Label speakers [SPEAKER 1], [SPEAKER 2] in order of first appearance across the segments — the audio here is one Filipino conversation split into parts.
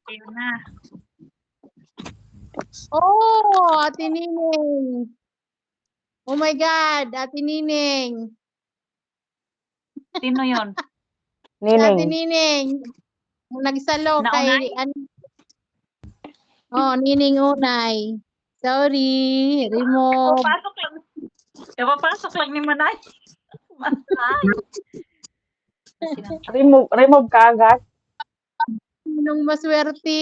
[SPEAKER 1] Ayun na.
[SPEAKER 2] Oh, Ate Nining. Oh my God, Ate Nining.
[SPEAKER 1] Sino yun?
[SPEAKER 2] Si Ate
[SPEAKER 3] Nining.
[SPEAKER 2] Nining. Nagsalo
[SPEAKER 1] Naunay?
[SPEAKER 2] kay Nining Unay. Sorry, remove.
[SPEAKER 1] Papasok lang ni Manay. Manay.
[SPEAKER 3] Remove ka agad.
[SPEAKER 2] Sinong maswerte?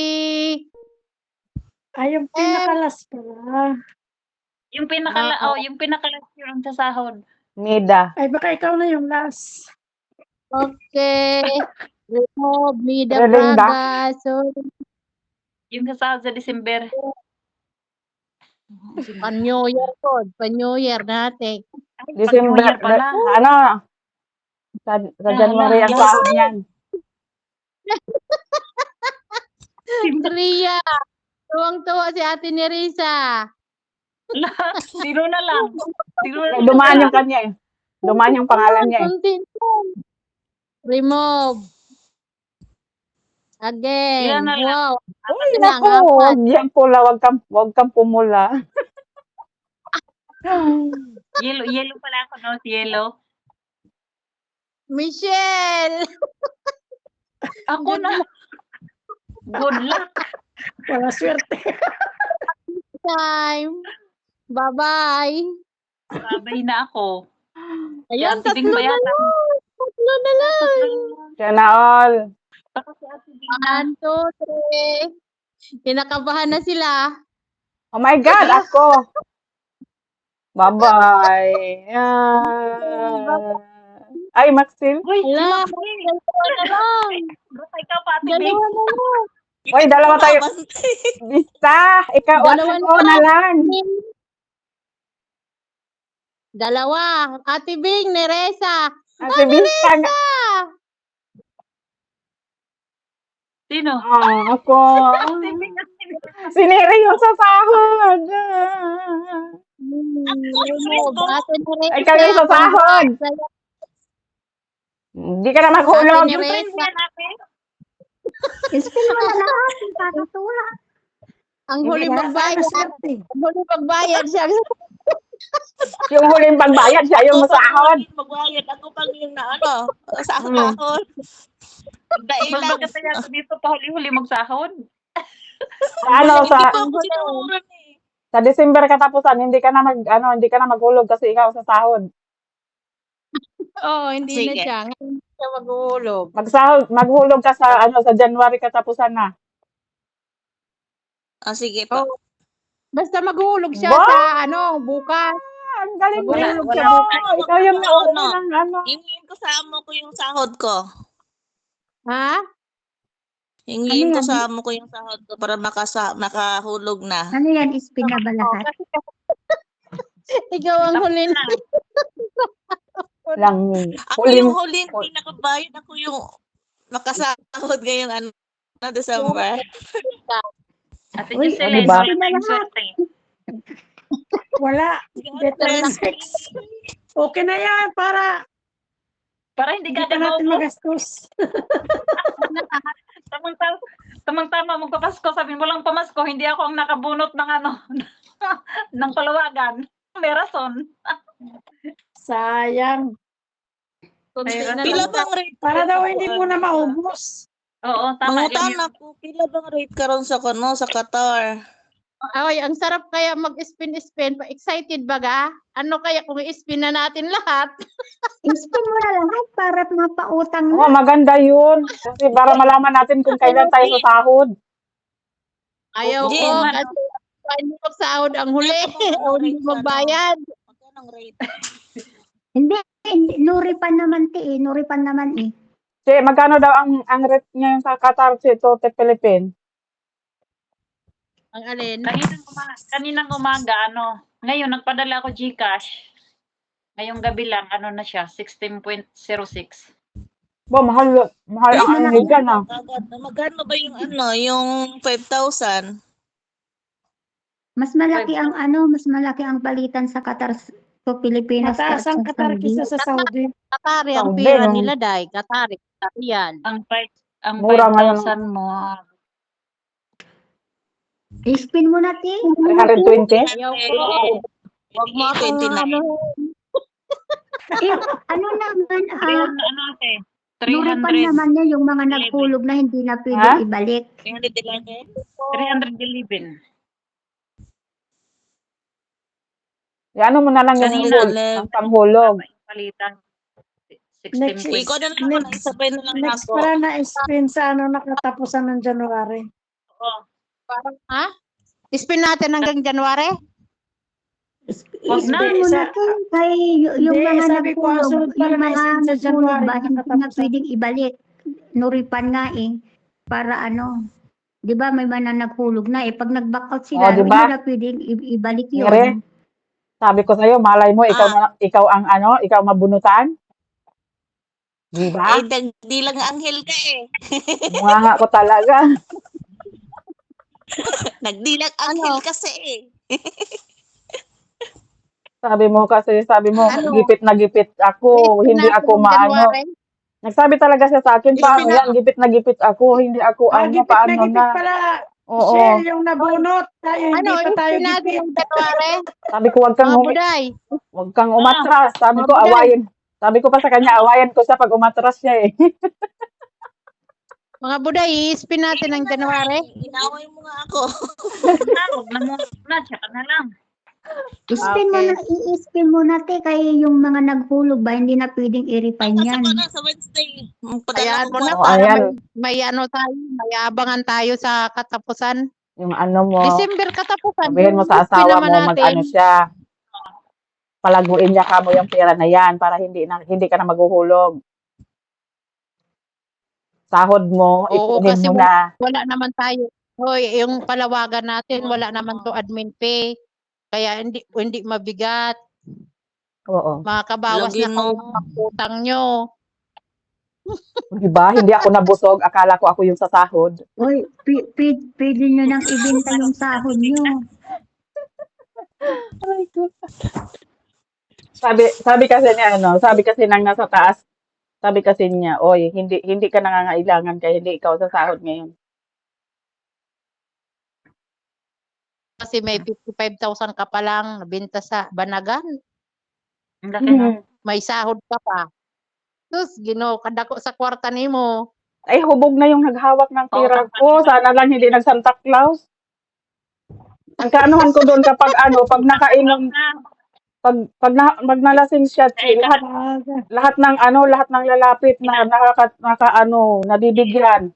[SPEAKER 4] Ay, yung pinakalas pala.
[SPEAKER 1] Yung pinakalas yung sa sahod.
[SPEAKER 3] Mida.
[SPEAKER 4] Ay, baka ikaw na yung last.
[SPEAKER 2] Okay. Remove Mida
[SPEAKER 3] Relinda.
[SPEAKER 2] Braga. Sorry.
[SPEAKER 1] Yung sa sahod sa December.
[SPEAKER 2] Pan-New Year po. Pan-New Year natin.
[SPEAKER 3] December.
[SPEAKER 1] Pag-New Year pala.
[SPEAKER 3] Ano? Sa January ang sahod niyan.
[SPEAKER 2] Ria. Tuwang-tuwa si Ate Nerissa.
[SPEAKER 1] Sino na lang?
[SPEAKER 3] Dumaan yung kanya eh. Dumaan yung pangalan niya eh.
[SPEAKER 2] Remove. Again.
[SPEAKER 1] Ilan na lang?
[SPEAKER 2] Wow.
[SPEAKER 3] Ay, naku. Yan pula. Wag kang pumula.
[SPEAKER 1] Yellow pala ako, no? Si Yellow.
[SPEAKER 2] Michelle.
[SPEAKER 1] Ako na. Good luck.
[SPEAKER 4] Wala swerte.
[SPEAKER 2] Time. Bye-bye.
[SPEAKER 1] Babay na ako.
[SPEAKER 2] Ayun,
[SPEAKER 1] Si Ate Bing
[SPEAKER 2] tatlo
[SPEAKER 1] ba
[SPEAKER 2] na
[SPEAKER 1] yata?
[SPEAKER 2] lang. Tatlo na lang.
[SPEAKER 3] Sana all.
[SPEAKER 1] Ako si Ate Bing na.
[SPEAKER 2] 1, 2, 3. Kinakabahan na sila.
[SPEAKER 3] Oh my God, ako. Bye-bye. Ay, Maxine.
[SPEAKER 1] Uy, si
[SPEAKER 2] Hala,
[SPEAKER 1] Maxine.
[SPEAKER 2] dalawa na lang.
[SPEAKER 1] Basta ikaw pa, Ate Bing.
[SPEAKER 2] Dalawa na lang.
[SPEAKER 3] Uy, dalawa tayo. Bisa. Ikaw at
[SPEAKER 2] Dalawa
[SPEAKER 3] ako na lang.
[SPEAKER 2] Dalawa. Ate Bing, Neresa.
[SPEAKER 3] Ate Bisa nga.
[SPEAKER 1] Sino?
[SPEAKER 3] Ako.
[SPEAKER 1] Ate Bing.
[SPEAKER 3] Sinira yung sa sahod.
[SPEAKER 2] Ate Neresa.
[SPEAKER 3] Ikaw yung sa sahod. Hindi ka na maghulog.
[SPEAKER 2] Ate
[SPEAKER 1] Yung
[SPEAKER 2] Neresa.
[SPEAKER 1] friend niya natin.
[SPEAKER 5] Spin mo na lahat. Kakatula.
[SPEAKER 2] Ang huli magbayad.
[SPEAKER 4] swerte.
[SPEAKER 2] Ang huli magbayad siya.
[SPEAKER 3] Yung huling pagbayad siya yung sahod.
[SPEAKER 6] Magbayad ako pag yung sa sahod. Dailan.
[SPEAKER 1] Bakit kaya ako dito pa huli-huli magsahod?
[SPEAKER 3] Sa
[SPEAKER 6] Ako sinuran eh.
[SPEAKER 3] sa December katapusan, hindi ka na maghulog kasi ikaw sa sahod.
[SPEAKER 2] Oo, hindi na
[SPEAKER 6] Sige.
[SPEAKER 2] siya. Ngayon siya maghulog.
[SPEAKER 3] Maghulog ka sa sa January katapusan na.
[SPEAKER 6] Sige pa.
[SPEAKER 2] Oh, basta maghulog siya
[SPEAKER 3] Wow!
[SPEAKER 2] sa bukas.
[SPEAKER 3] Ang galing mo.
[SPEAKER 1] Wala.
[SPEAKER 3] Ikaw yung nauna ng
[SPEAKER 6] Hingin ko sa amo ko yung sahod ko.
[SPEAKER 2] Ha?
[SPEAKER 6] Hingin
[SPEAKER 5] Ano
[SPEAKER 6] ko
[SPEAKER 5] yan?
[SPEAKER 6] sa amo ko yung sahod ko para makahulog na.
[SPEAKER 5] Ano yan? Spin na ba lahat?
[SPEAKER 2] Ikaw ang huli na.
[SPEAKER 3] lang
[SPEAKER 6] Ako yung huli, hindi nakabayad. Ako yung nakasahod ngayong December.
[SPEAKER 1] Ate
[SPEAKER 5] Uy,
[SPEAKER 1] Giselle,
[SPEAKER 3] ano ba?
[SPEAKER 1] wala tayong swerte.
[SPEAKER 4] Wala. Better na 6. Okay na yan para
[SPEAKER 1] Para hindi
[SPEAKER 4] hindi
[SPEAKER 1] ka
[SPEAKER 4] pa natin
[SPEAKER 1] natin
[SPEAKER 4] magastos.
[SPEAKER 1] Tamang-tama magpapasko. Sabi mo lang pamasko, hindi ako ang nakabunot ng ng palawagan. May rason.
[SPEAKER 4] Sayang.
[SPEAKER 2] Kunti
[SPEAKER 1] Ayun.
[SPEAKER 2] na
[SPEAKER 6] Pila
[SPEAKER 2] lang.
[SPEAKER 6] bang rate?
[SPEAKER 4] Para daw hindi mo na maubos.
[SPEAKER 1] Oo, tama.
[SPEAKER 6] Mangutan
[SPEAKER 1] Yung-
[SPEAKER 6] ako, pila bang rate karon sa sa Qatar?
[SPEAKER 2] Ay, ang sarap kaya mag-spin-spin. Excited ba ga? Ano kaya kung i-spin na natin lahat?
[SPEAKER 5] Spin mo na lahat para mapautang
[SPEAKER 3] Oh,
[SPEAKER 5] na.
[SPEAKER 3] maganda yun. Kasi para malaman natin kung kailan tayo sa sahod.
[SPEAKER 2] Ayaw
[SPEAKER 6] Hindi,
[SPEAKER 2] ko.
[SPEAKER 6] man.
[SPEAKER 2] Kasi paano magsahod ang huli? O hindi magbayad.
[SPEAKER 6] Magkano rate?
[SPEAKER 5] Hindi. Nuripan naman Nuripan naman eh.
[SPEAKER 3] Si, magkano daw ang rate niya sa Qatar si Tote Philippine?
[SPEAKER 2] Ang alin?
[SPEAKER 1] Kaninang umaga, ngayon, nagpadala ako GCash. Ngayong gabi lang, na siya, 16.06.
[SPEAKER 3] Bo, mahal ang anigan ah.
[SPEAKER 6] Magkano ba yung yung 5,000?
[SPEAKER 5] Mas malaki ang palitan sa Qatar to Pilipinas.
[SPEAKER 4] Mataas
[SPEAKER 5] at
[SPEAKER 4] ang
[SPEAKER 5] sa
[SPEAKER 4] Qatar
[SPEAKER 5] Saudi.
[SPEAKER 4] kisa sa Saudi.
[SPEAKER 2] Katari ang
[SPEAKER 3] Saudi,
[SPEAKER 2] pera
[SPEAKER 3] no?
[SPEAKER 2] nila, Day. Katari. Yan.
[SPEAKER 1] Ang ang
[SPEAKER 3] Mura ngayon.
[SPEAKER 1] 5,000 mo.
[SPEAKER 5] I-spin mo na, Ti.
[SPEAKER 3] 320?
[SPEAKER 2] Ayaw ko. Huwag mo akong
[SPEAKER 6] 29.
[SPEAKER 2] ano.
[SPEAKER 5] Eh, ano naman,
[SPEAKER 1] 300, ano ate?
[SPEAKER 5] nuripan
[SPEAKER 1] 300,
[SPEAKER 5] naman niya yung mga nagpulog na hindi na
[SPEAKER 3] Ha?
[SPEAKER 5] pwede ibalik.
[SPEAKER 6] 311.
[SPEAKER 1] 311.
[SPEAKER 3] Ano mo na lang yung
[SPEAKER 6] Kanina,
[SPEAKER 3] ang panghulog.
[SPEAKER 1] Palitan.
[SPEAKER 4] Next
[SPEAKER 1] 16
[SPEAKER 6] Ikaw na lang ako,
[SPEAKER 4] Next.
[SPEAKER 6] isabay na lang
[SPEAKER 4] Next
[SPEAKER 6] ako.
[SPEAKER 4] para na-spin sa nakatapusan ng January.
[SPEAKER 1] Oh,
[SPEAKER 2] Ha? Spin natin hanggang January?
[SPEAKER 1] Wag na.
[SPEAKER 5] I-spin mo na, Ti. Kay yung
[SPEAKER 4] Hindi,
[SPEAKER 5] mga
[SPEAKER 4] sabi ko, ang
[SPEAKER 5] nagpulog,
[SPEAKER 4] sunod pala
[SPEAKER 5] yung
[SPEAKER 4] na
[SPEAKER 5] mga
[SPEAKER 4] i-spin sa
[SPEAKER 5] nagpulog
[SPEAKER 4] January,
[SPEAKER 5] ba, hindi na
[SPEAKER 4] nakatapusan.
[SPEAKER 5] pwedeng ibalik. Nuripan nga eh. Para ano, di ba may mga naghulog na eh. Pag nag-back out sila,
[SPEAKER 3] di
[SPEAKER 5] hindi
[SPEAKER 3] ba?
[SPEAKER 5] na pwedeng ibalik
[SPEAKER 3] Mire,
[SPEAKER 5] yun.
[SPEAKER 3] sabi ko sa'yo, malay mo, ikaw ang ikaw mabunutan. Di ba?
[SPEAKER 6] Di lang anghel ka eh.
[SPEAKER 3] Munganga ko talaga.
[SPEAKER 6] Nagdilang anghel kasi eh.
[SPEAKER 3] Sabi mo,
[SPEAKER 2] Ano?
[SPEAKER 3] gipit na gipit ako,
[SPEAKER 2] Spin
[SPEAKER 3] hindi
[SPEAKER 2] natin
[SPEAKER 3] ako
[SPEAKER 2] hanggang
[SPEAKER 3] maano.
[SPEAKER 2] January?
[SPEAKER 3] Nagsabi talaga siya sa akin, paano
[SPEAKER 6] Spin
[SPEAKER 3] yan, gipit na gipit ako, hindi ako
[SPEAKER 4] Gipit
[SPEAKER 3] paano
[SPEAKER 4] gipit
[SPEAKER 3] na.
[SPEAKER 4] pala.
[SPEAKER 3] Oo.
[SPEAKER 4] Shell yung nabunot. Tayo, hindi
[SPEAKER 2] Ano,
[SPEAKER 4] pa tayo
[SPEAKER 2] spin natin
[SPEAKER 4] gipit.
[SPEAKER 2] hanggang January?
[SPEAKER 3] Sabi ko,
[SPEAKER 2] Mga buday.
[SPEAKER 3] wag kang umatras. Sabi ko,
[SPEAKER 2] Mga buday.
[SPEAKER 3] awayin. Sabi ko pa sa kanya, awayan ko siya pag umatras siya eh.
[SPEAKER 2] Mga buday, i-spin natin ng January.
[SPEAKER 6] Inaway mo nga ako.
[SPEAKER 1] Huwag na muna. Tsaka na lang.
[SPEAKER 5] I-spin mo
[SPEAKER 2] Okay.
[SPEAKER 5] na, i-spin mo na, Ti. Kaya yung mga naghulog ba, hindi na pwedeng i-refine
[SPEAKER 6] Kasi
[SPEAKER 5] yan.
[SPEAKER 6] ko na sa Wednesday. Padala
[SPEAKER 2] Ayan
[SPEAKER 6] ko
[SPEAKER 2] mo na
[SPEAKER 3] Oh,
[SPEAKER 2] para
[SPEAKER 3] ayan.
[SPEAKER 2] may ano tayo, may abangan tayo sa katapusan.
[SPEAKER 3] Yung ano mo,
[SPEAKER 2] December katapusan.
[SPEAKER 3] sabihin mo sa
[SPEAKER 2] i-spin
[SPEAKER 3] asawa
[SPEAKER 2] naman
[SPEAKER 3] mo,
[SPEAKER 2] natin.
[SPEAKER 3] mag-ano siya. Palaguin niya ka mo yung pera na yan para hindi ka na maghuhulog. Sahod mo,
[SPEAKER 2] Oo,
[SPEAKER 3] ipunin
[SPEAKER 2] kasi
[SPEAKER 3] mo na.
[SPEAKER 2] wala naman tayo. Hoy, yung palawagan natin, wala naman to admin pay. Kaya hindi mabigat.
[SPEAKER 3] Oo.
[SPEAKER 2] Makakabawas
[SPEAKER 6] Login
[SPEAKER 2] na
[SPEAKER 6] mo.
[SPEAKER 2] kayo ng utang nyo.
[SPEAKER 3] Diba? Hindi ako nabusog. Akala ko ako yung sa sahod.
[SPEAKER 5] Uy, pwede nyo nang ibenta yung sahod nyo.
[SPEAKER 3] Sabi kasi niya, sabi kasi nang nasa taas, sabi kasi niya, oy, hindi ka nangangailangan kaya hindi ikaw sa sahod ngayon.
[SPEAKER 2] Kasi may 55,000 ka pa lang nabenta sa Banagan.
[SPEAKER 1] Ang laki no?
[SPEAKER 2] May sahod ka pa. Sus, kadako sa kwarta nimo.
[SPEAKER 3] Ay, hubog na yung naghawak ng pera ko. Sana lang hindi nag-Santa Claus. Ang kaanuhan ko doon kapag pag nakainom, pag nalasing siya, lahat ng lalapit na nabibigyan.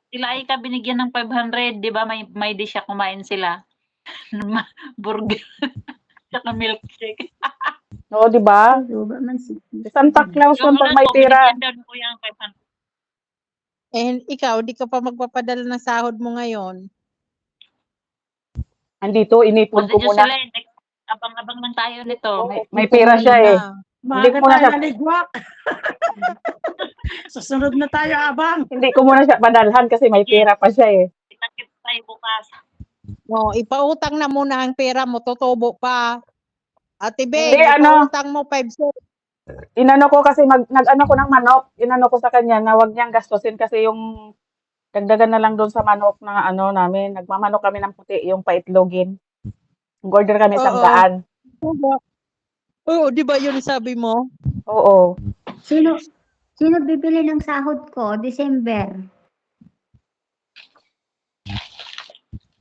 [SPEAKER 1] Sila ay ka binigyan ng 500, di ba? May di siya kumain sila. Burger. Saka milkshake.
[SPEAKER 3] Oo, di ba?
[SPEAKER 5] Ano ba man si
[SPEAKER 3] Santa Claus
[SPEAKER 1] Yung
[SPEAKER 3] pag
[SPEAKER 1] una
[SPEAKER 3] may
[SPEAKER 1] ko,
[SPEAKER 3] pera.
[SPEAKER 1] binigyan daw ni Kuya ang 500.
[SPEAKER 2] Ikaw, di ka pa magpapadala ng sahod mo ngayon.
[SPEAKER 3] Andito, inipon
[SPEAKER 1] Basta
[SPEAKER 3] ko
[SPEAKER 1] Diyos
[SPEAKER 3] muna.
[SPEAKER 1] sila, abang-abang lang tayo nito.
[SPEAKER 3] May pera siya eh. Hindi
[SPEAKER 4] Maaga
[SPEAKER 3] ko na
[SPEAKER 4] tayo
[SPEAKER 3] siya,
[SPEAKER 4] naligwak. Susunod na tayo, abang.
[SPEAKER 3] hindi ko muna siya padalhan kasi may pera pa siya eh.
[SPEAKER 1] Kita-kita tayo bukas.
[SPEAKER 2] No, ipautang na muna ang pera mo, tutubo pa. Ate Beng,
[SPEAKER 3] Hindi,
[SPEAKER 2] ipautang mo 5 cents.
[SPEAKER 3] Inano ko kasi nag-ano ko ng manok. Inano ko sa kanya na wag niyang gastusin kasi yung dagdagan na lang doon sa manok na namin. Nagmamanok kami ng puti, yung paitlogin. Order kami
[SPEAKER 2] Oo.
[SPEAKER 3] 100.
[SPEAKER 2] Oo, di ba yun sabi mo?
[SPEAKER 3] Oo.
[SPEAKER 5] Sino bibili ng sahod ko? December.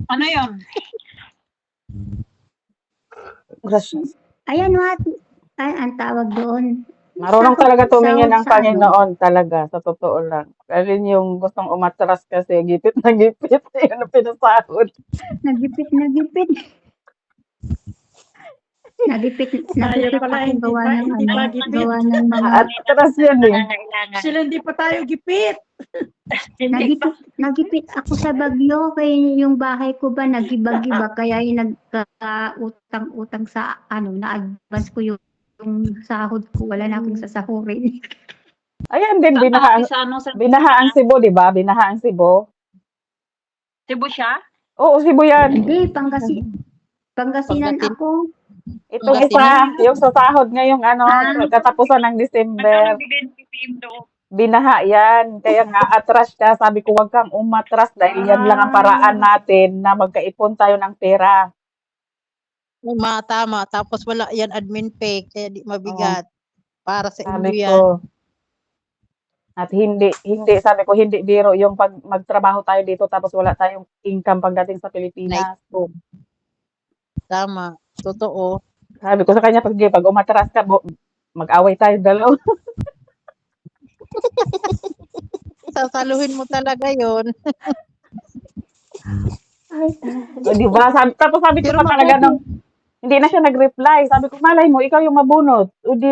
[SPEAKER 1] Ano yun?
[SPEAKER 3] Gracias.
[SPEAKER 5] Ayan, ang tawag doon.
[SPEAKER 3] Marunong talaga tumingin ang
[SPEAKER 5] Sahod sa ano?
[SPEAKER 3] Panginoon talaga, sa totoo lang. Kasi yung gustong umatras kasi, gipit na gipit, yun ang pinasahod.
[SPEAKER 5] Nagipit. Nagipit
[SPEAKER 4] pala,
[SPEAKER 5] akong gawa ng
[SPEAKER 4] hindi pa gipit.
[SPEAKER 5] gawa ng mga
[SPEAKER 3] Atras yun eh.
[SPEAKER 1] Nangangailangan.
[SPEAKER 4] Sila hindi pa tayo gipit.
[SPEAKER 5] nagipit ako sa Bagyo kaya yung bahay ko ba nagiba-giba kaya yung nagka-utang sa na-advance ko yung sahod ko, wala na akong sasahurin.
[SPEAKER 3] Ayan din, binaha ang Cebu, di ba? Binaha ang Cebu.
[SPEAKER 1] Cebu siya?
[SPEAKER 3] Oo, Cebu yan.
[SPEAKER 5] Hindi, Pangasinan ako.
[SPEAKER 3] Itong isa, yung sa sahod ngayong katapusan ng
[SPEAKER 1] Magkano
[SPEAKER 3] December.
[SPEAKER 1] bigay ng PPM doon?
[SPEAKER 3] binaha yan. Kaya nga, atras siya. Sabi ko, wag kang umatras dahil yan lang ang paraan natin na magkaipon tayo ng pera.
[SPEAKER 2] Tama. Tapos wala yan admin pay, kaya di mabigat. Para sa inyo
[SPEAKER 3] Sabi
[SPEAKER 2] yan.
[SPEAKER 3] ko. At hindi, sabi ko, hindi biro yung pag magtrabaho tayo dito tapos wala tayong income pagdating sa Pilipinas.
[SPEAKER 2] Tama. Totoo.
[SPEAKER 3] Sabi ko sa kanya, pag umatras ka, mag-away tayo dalawa.
[SPEAKER 2] Sasaluhin mo talaga yon.
[SPEAKER 3] O, di ba? Tapos sabi ko
[SPEAKER 2] Pero
[SPEAKER 3] pa talaga nung, hindi na siya nag-reply. Sabi ko, malay mo, ikaw yung mabunot. O di,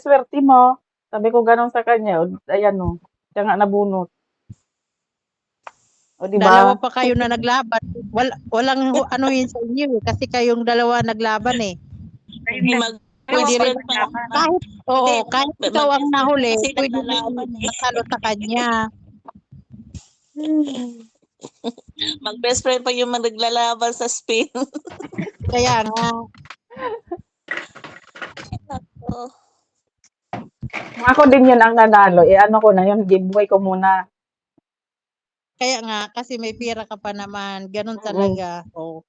[SPEAKER 3] swerte mo. Sabi ko ganon sa kanya. O, ayan o, siya nga nabunot. O, di
[SPEAKER 2] Dalawa
[SPEAKER 3] ba?
[SPEAKER 2] pa kayo na naglaban. Walang ano yun sa inyo kasi kayong dalawa naglaban eh. Pwede rin kahit ikaw ang nahuli,
[SPEAKER 6] Kasi
[SPEAKER 2] pwede rin
[SPEAKER 6] naglalaban eh.
[SPEAKER 2] matalo sa kanya.
[SPEAKER 6] Mag-best friend pa yung naglalaban sa Spain.
[SPEAKER 2] Kaya nga,
[SPEAKER 6] Oh.
[SPEAKER 3] Ako din yun ang nanalo. Ano ko na yun, giveaway ko muna.
[SPEAKER 2] kasi may pera ka pa naman, ganun talaga. Oh.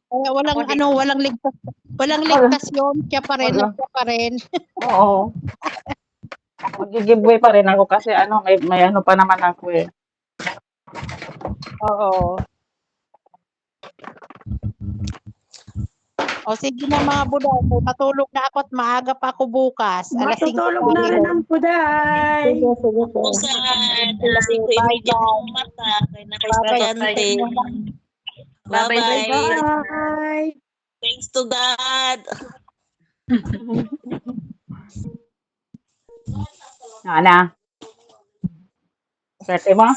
[SPEAKER 2] Kaya walang ligtas. Walang ligtas yun, siya pa rin,
[SPEAKER 3] Wala.
[SPEAKER 2] siya pa rin.
[SPEAKER 3] Oo. Mag-giveaway pa rin ako kasi may ano pa naman ako eh.
[SPEAKER 2] Oo. O sige na mga buday, patulog na ako at maaga pa ako bukas. Alas 5
[SPEAKER 4] Matutulog na rin ang puday.
[SPEAKER 2] Sige.
[SPEAKER 6] Pusan, alas 5:30 ng mata. Kaya naka-estudyante.
[SPEAKER 1] Bye-bye.
[SPEAKER 6] Bye-bye.
[SPEAKER 4] Bye.
[SPEAKER 6] Thanks to God.
[SPEAKER 3] Ana. Swerte mo.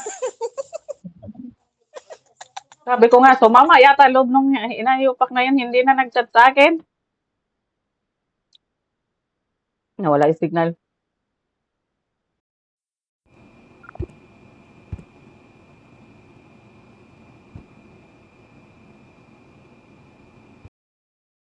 [SPEAKER 3] Sabi ko nga, sumama yata loob nung inayupak na yun, hindi na nag-chat sa akin. Nawala yung signal.